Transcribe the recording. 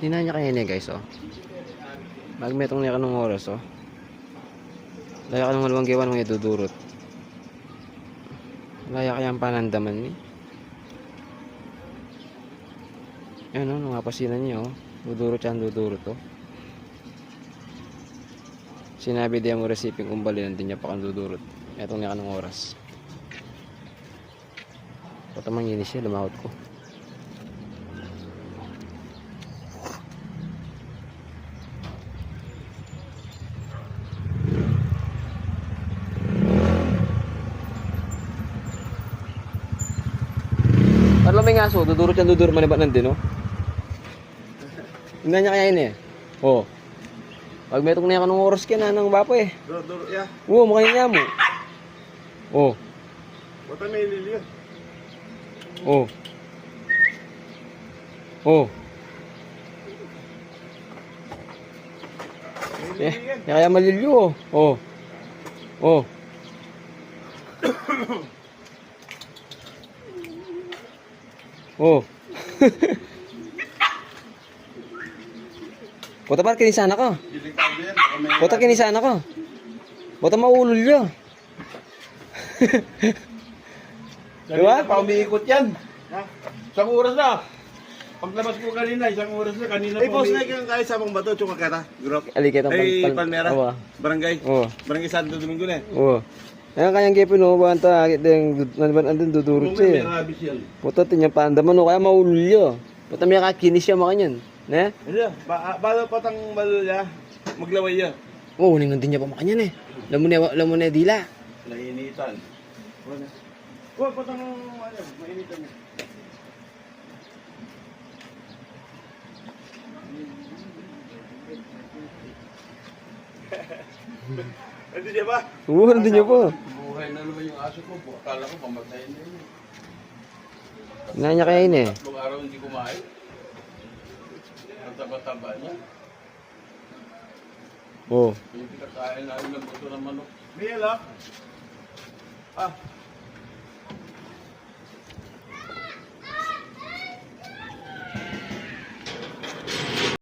Hindi na niya kaya niya guys, oh. Magmetong niya ka ng oras, oh. Laya ka ng malawang gawan mo idudurot. Laya kaya ang panandaman ni. Ayan, oh, nangapasinan niya, oh. Dudurot yan, dudurot, oh. Sinabi diya mo resiping umbali, nandun niya pa kang dudurot. Etong niya ka ng oras. Patamang inis siya, lumahot ko. Parang may ngaso, dudurot yan, dudurot, manibat nandun, oh. Hindi niya kaya yun, eh. Oh. Pag metong na yan ka ng oras ka na, nang bapo, eh. Duro, ya. Oo, makain niya mo. Oh. Bata may liliyo. Oh. Oh. Kaya malilyo, oh. Oh. Oh. Bota pa kinisana ko. Bota kinisana ko. Bota maulol yo. Diba? Pa umiikot yan. Ha? Isang oras na. Paglabas ko kanina, isang oras na. Kanina pa boss na yung kahit sa mga bato, tsaka kata. Group. Alikit ang Palmera. Oo. Barangay. Oo. Barangay Santo Domingo na. Oo. Ayan kayang gipin no, banta deng andun dudurot siya. May rabies yan. Puto tinya pandaman no kaya maulyo. Puto may kakinis siya makanyan. Ne? Hindi, bala patang malulya. Maglaway yan. Oh, ningon din niya pa makanyan eh. Lamon na dila. Nainitan. Oh, patang mainitan niya. Hindi niya ba? Oo, nandun niya po. Buhay na naman yung aso ko. Akala ko pamatayin na yun. Nanya kaya yun eh. 3 araw hindi kumain. Ang taba-taba niya. Oo. Yung pinakain namin ng buto ng manok. Mila? Ah,